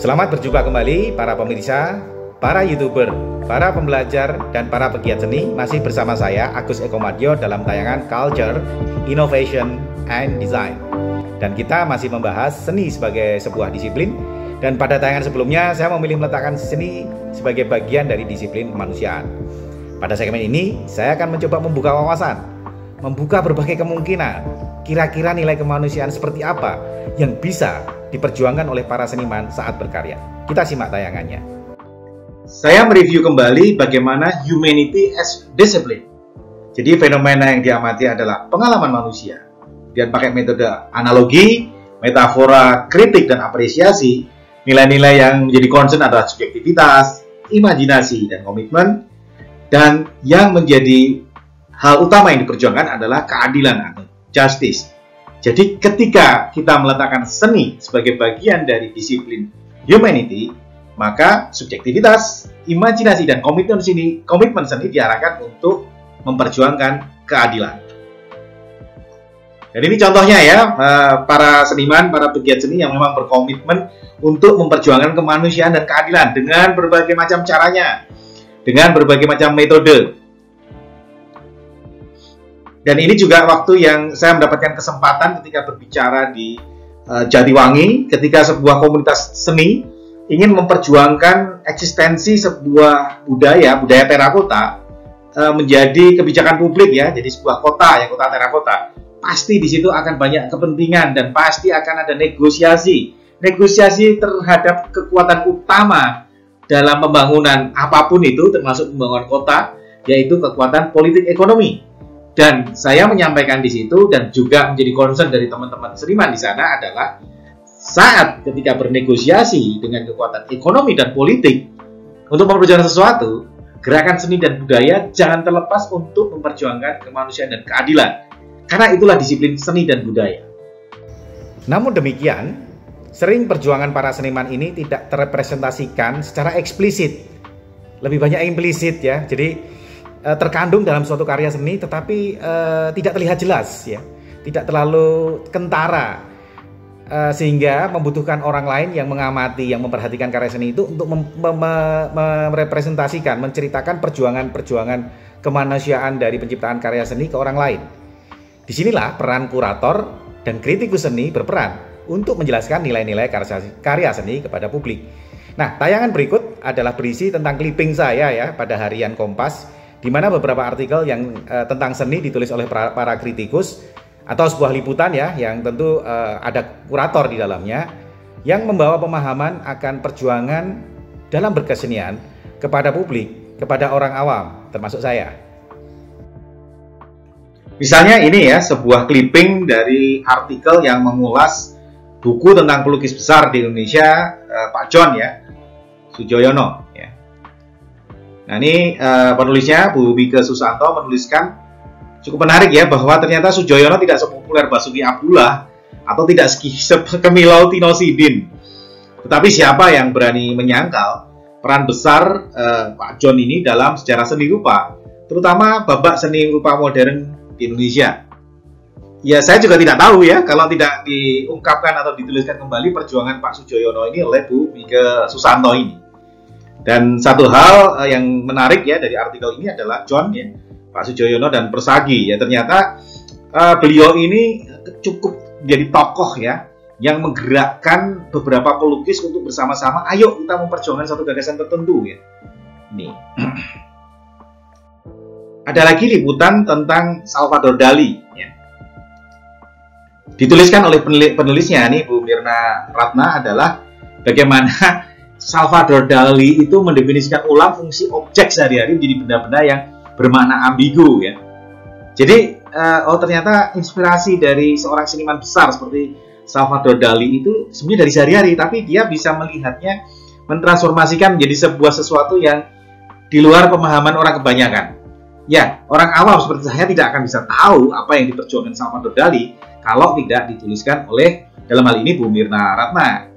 Selamat berjumpa kembali para pemirsa, para YouTuber, para pembelajar, dan para pegiat seni. Masih bersama saya, Agus Eko Madyo, dalam tayangan Culture, Innovation, and Design. Dan kita masih membahas seni sebagai sebuah disiplin. Dan pada tayangan sebelumnya, saya memilih meletakkan seni sebagai bagian dari disiplin kemanusiaan. Pada segmen ini, saya akan mencoba membuka wawasan, membuka berbagai kemungkinan. Kira-kira nilai kemanusiaan seperti apa yang bisa diperjuangkan oleh para seniman saat berkarya. Kita simak tayangannya. Saya mereview kembali bagaimana humanity as discipline. Jadi fenomena yang diamati adalah pengalaman manusia. Dan pakai metode analogi, metafora, kritik, dan apresiasi. Nilai-nilai yang menjadi concern adalah subjektivitas, imajinasi, dan komitmen. Dan yang menjadi hal utama yang diperjuangkan adalah keadilan atau justice. Jadi ketika kita meletakkan seni sebagai bagian dari disiplin humanity, maka subjektivitas, imajinasi, dan komitmen seni diarahkan untuk memperjuangkan keadilan. Dan ini contohnya ya, para seniman, para pegiat seni yang memang berkomitmen untuk memperjuangkan kemanusiaan dan keadilan dengan berbagai macam caranya, dengan berbagai macam metode. Dan ini juga waktu yang saya mendapatkan kesempatan ketika berbicara di Jatiwangi, ketika sebuah komunitas seni ingin memperjuangkan eksistensi sebuah budaya terakota menjadi kebijakan publik ya, jadi sebuah kota terakota. Pasti di situ akan banyak kepentingan dan pasti akan ada negosiasi terhadap kekuatan utama dalam pembangunan apapun itu, termasuk pembangunan kota, yaitu kekuatan politik ekonomi. Dan saya menyampaikan di situ dan juga menjadi concern dari teman-teman seniman di sana adalah saat ketika bernegosiasi dengan kekuatan ekonomi dan politik untuk memperjuangkan sesuatu, gerakan seni dan budaya jangan terlepas untuk memperjuangkan kemanusiaan dan keadilan. Karena itulah disiplin seni dan budaya. Namun demikian, sering perjuangan para seniman ini tidak terrepresentasikan secara eksplisit. Lebih banyak implisit ya. Jadi terkandung dalam suatu karya seni tetapi tidak terlihat jelas ya, tidak terlalu kentara, sehingga membutuhkan orang lain yang mengamati, yang memperhatikan karya seni itu untuk merepresentasikan, menceritakan perjuangan-perjuangan kemanusiaan dari penciptaan karya seni ke orang lain. Disinilah peran kurator dan kritikus seni berperan untuk menjelaskan nilai-nilai karya seni kepada publik. Nah, tayangan berikut adalah berisi tentang clipping saya ya pada harian Kompas, di mana beberapa artikel yang tentang seni ditulis oleh para kritikus atau sebuah liputan ya, yang tentu ada kurator di dalamnya yang membawa pemahaman akan perjuangan dalam berkesenian kepada publik, kepada orang awam, termasuk saya. Misalnya ini ya, sebuah clipping dari artikel yang mengulas buku tentang pelukis besar di Indonesia, Pak John ya, Sujoyono ya. Nah ini penulisnya Bu Mika Susanto menuliskan cukup menarik ya, bahwa ternyata Sujoyono tidak sepopuler Basuki Abdullah atau tidak sekemilau Tino Sidin. Tetapi siapa yang berani menyangkal peran besar Pak John ini dalam sejarah seni rupa, terutama babak seni rupa modern di Indonesia. Ya saya juga tidak tahu ya kalau tidak diungkapkan atau dituliskan kembali perjuangan Pak Sujoyono ini oleh Bu Mika Susanto ini. Dan satu hal yang menarik ya dari artikel ini adalah John ya, Pak Sujoyono dan Persagi ya, ternyata beliau ini cukup jadi tokoh ya yang menggerakkan beberapa pelukis untuk bersama-sama ayo kita memperjuangkan satu gagasan tertentu ya. Ini ada lagi liputan tentang Salvador Dali ya. Dituliskan oleh penulisnya nih Bu Mirna Ratna adalah bagaimana Salvador Dali itu mendefinisikan ulang fungsi objek sehari-hari menjadi benda-benda yang bermakna ambigu ya. Jadi ternyata inspirasi dari seorang seniman besar seperti Salvador Dali itu sebenarnya dari sehari-hari, tapi dia bisa melihatnya, mentransformasikan menjadi sebuah sesuatu yang di luar pemahaman orang kebanyakan. Ya, orang awam seperti saya tidak akan bisa tahu apa yang diperjuangkan Salvador Dali kalau tidak dituliskan oleh, dalam hal ini, Bu Mirna Ratna.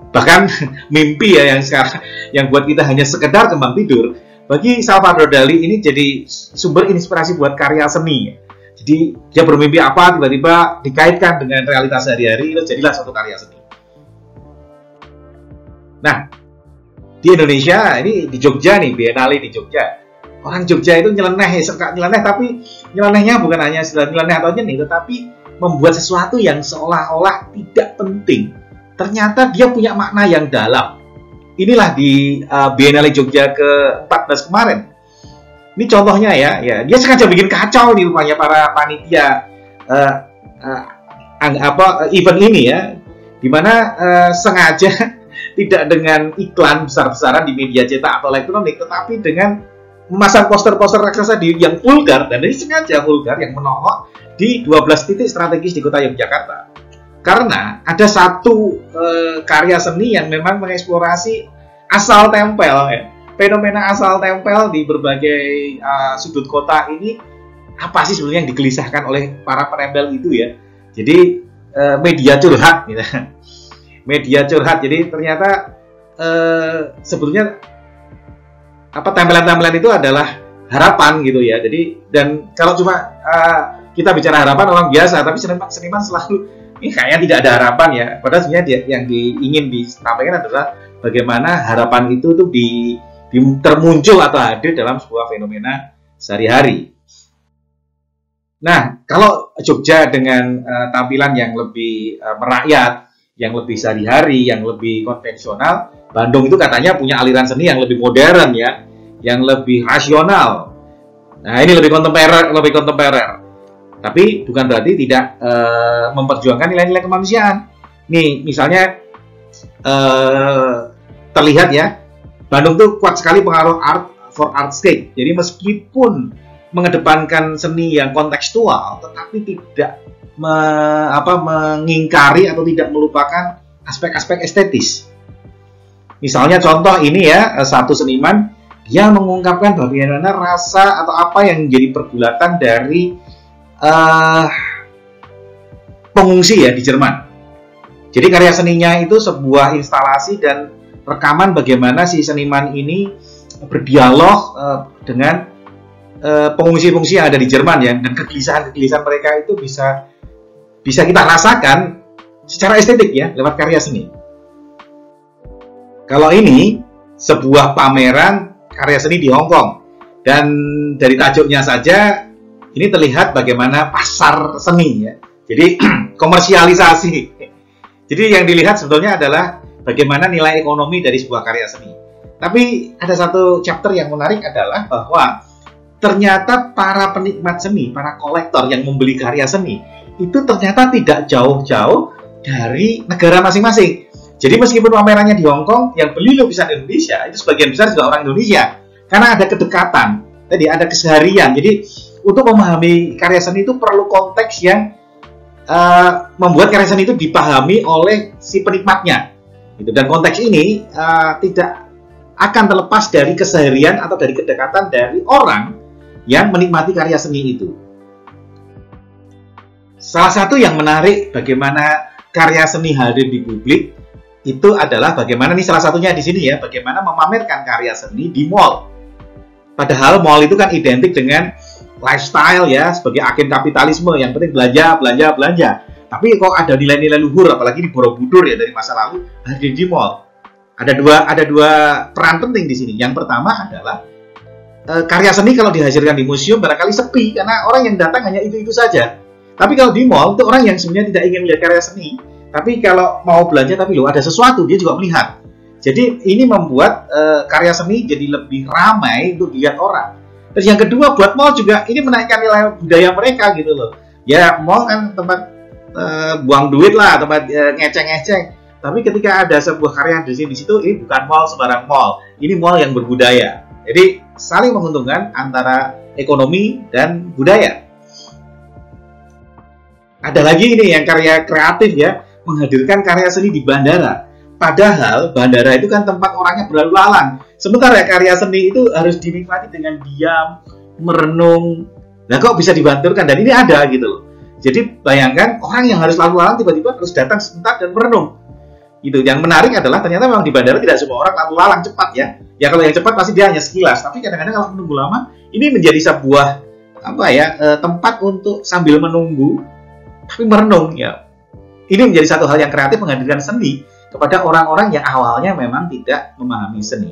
Bahkan mimpi ya yang sekarang yang buat kita hanya sekedar kembang tidur, bagi Salvador Dali ini jadi sumber inspirasi buat karya seni. Jadi dia bermimpi apa tiba-tiba dikaitkan dengan realitas sehari-hari, itu jadilah suatu karya seni. Nah, di Indonesia, ini di Jogja nih, Biennale di Jogja. Orang Jogja itu nyeleneh, suka nyeleneh, tapi nyelenehnya bukan hanya sekedar nyeleneh atau nyeni, tetapi membuat sesuatu yang seolah-olah tidak penting. Ternyata dia punya makna yang dalam. Inilah di Biennale Jogja ke-14 kemarin. Ini contohnya ya, dia sengaja bikin kacau nih rupanya para panitia event ini ya, dimana sengaja tidak dengan iklan besar-besaran di media cetak atau elektronik, tetapi dengan memasang poster-poster raksasa yang vulgar, dan ini sengaja vulgar yang menohok di 12 titik strategis di kota Yogyakarta. Karena ada satu karya seni yang memang mengeksplorasi asal tempel ya. Fenomena asal tempel di berbagai sudut kota ini, apa sih sebenarnya yang digelisahkan oleh para penempel itu ya. Jadi media curhat gitu. Media curhat. Jadi ternyata sebetulnya tempelan-tempelan itu adalah harapan gitu ya. Jadi, dan kalau cuma kita bicara harapan orang biasa, tapi seniman selalu ini kayaknya tidak ada harapan ya. Padahal sebenarnya yang ingin disampaikan adalah bagaimana harapan itu tuh termuncul atau hadir dalam sebuah fenomena sehari-hari. Nah, kalau Jogja dengan tampilan yang lebih merakyat, yang lebih sehari-hari, yang lebih konvensional, Bandung itu katanya punya aliran seni yang lebih modern ya, yang lebih rasional. Nah, ini lebih kontemporer. Tapi bukan berarti tidak memperjuangkan nilai-nilai kemanusiaan. Nih, misalnya terlihat ya, Bandung tuh kuat sekali pengaruh art for artscape. Jadi meskipun mengedepankan seni yang kontekstual, tetapi tidak mengingkari atau tidak melupakan aspek-aspek estetis. Misalnya contoh ini ya, satu seniman dia mengungkapkan bagaimana rasa atau apa yang menjadi pergulatan dari pengungsi ya di Jerman. Jadi karya seninya itu sebuah instalasi dan rekaman bagaimana si seniman ini berdialog dengan pengungsi-pengungsi yang ada di Jerman ya, dan kegelisahan mereka itu bisa kita rasakan secara estetik ya lewat karya seni. Kalau ini sebuah pameran karya seni di Hong Kong, dan dari tajuknya saja ini terlihat bagaimana pasar seni ya. Jadi komersialisasi. Jadi yang dilihat sebetulnya adalah bagaimana nilai ekonomi dari sebuah karya seni. Tapi ada satu chapter yang menarik adalah bahwa ternyata para penikmat seni, para kolektor yang membeli karya seni itu ternyata tidak jauh-jauh dari negara masing-masing. Jadi meskipun pamerannya di Hong Kong, yang beli lukisan Indonesia itu sebagian besar juga orang Indonesia, karena ada kedekatan, tadi ada keseharian. Jadi untuk memahami karya seni itu perlu konteks yang membuat karya seni itu dipahami oleh si penikmatnya. Gitu. Dan konteks ini tidak akan terlepas dari keseharian atau dari kedekatan dari orang yang menikmati karya seni itu. Salah satu yang menarik bagaimana karya seni hadir di publik itu adalah bagaimana, nih salah satunya di sini ya, bagaimana memamerkan karya seni di mall. Padahal mall itu kan identik dengan lifestyle ya, sebagai agen kapitalisme, yang penting belanja. Tapi kok ada nilai-nilai luhur, apalagi di Borobudur ya dari masa lalu hadir di mall. Ada dua peran penting di sini. Yang pertama adalah karya seni kalau dihadirkan di museum barangkali sepi karena orang yang datang hanya itu saja. Tapi kalau di mall itu orang yang sebenarnya tidak ingin melihat karya seni, tapi kalau mau belanja tapi loh ada sesuatu, dia juga melihat. Jadi ini membuat karya seni jadi lebih ramai untuk dilihat orang. Terus yang kedua, buat mall juga ini menaikkan nilai budaya mereka gitu loh. Ya mall kan tempat buang duit lah, tempat ngeceng-ngeceng. Tapi ketika ada sebuah karya di situ, ini bukan mall sembarang mall. Ini mall yang berbudaya. Jadi saling menguntungkan antara ekonomi dan budaya. Ada lagi ini yang karya kreatif ya, menghadirkan karya seni di bandara. Padahal bandara itu kan tempat orangnya berlalu lalang. Sementara karya seni itu harus dinikmati dengan diam, merenung. Nah kok bisa dibanturkan? Dan ini ada gitu loh. Jadi bayangkan orang yang harus lalu lalang tiba-tiba harus datang sebentar dan merenung. Gitu. Yang menarik adalah ternyata memang di bandara tidak semua orang lalu lalang cepat ya. Ya kalau yang cepat pasti dia hanya sekilas. Tapi kadang-kadang kalau menunggu lama, ini menjadi sebuah tempat untuk sambil menunggu tapi merenung ya. Ini menjadi satu hal yang kreatif menghadirkan seni kepada orang-orang yang awalnya memang tidak memahami seni.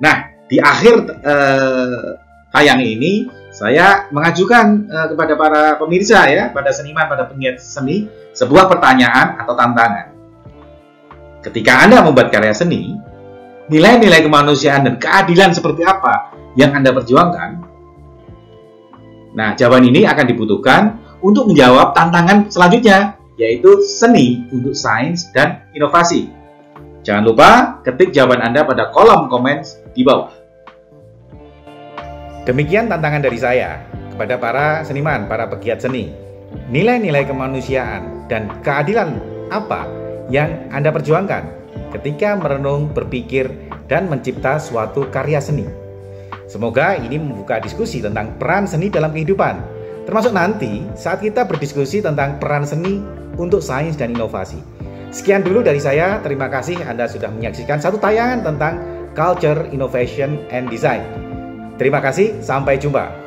Nah, di akhir tayang ini saya mengajukan kepada para pemirsa ya, pada seniman, pada penggiat seni, sebuah pertanyaan atau tantangan. Ketika Anda membuat karya seni, nilai-nilai kemanusiaan dan keadilan seperti apa yang Anda perjuangkan? Nah, jawaban ini akan dibutuhkan untuk menjawab tantangan selanjutnya, yaitu seni untuk sains dan inovasi. Jangan lupa ketik jawaban Anda pada kolom komen di bawah. Demikian tantangan dari saya kepada para seniman, para pegiat seni. Nilai-nilai kemanusiaan dan keadilan apa yang Anda perjuangkan ketika merenung, berpikir, dan mencipta suatu karya seni. Semoga ini membuka diskusi tentang peran seni dalam kehidupan, termasuk nanti saat kita berdiskusi tentang peran seni untuk sains dan inovasi. Sekian dulu dari saya, terima kasih Anda sudah menyaksikan satu tayangan tentang Culture, Innovation, and Design. Terima kasih, sampai jumpa.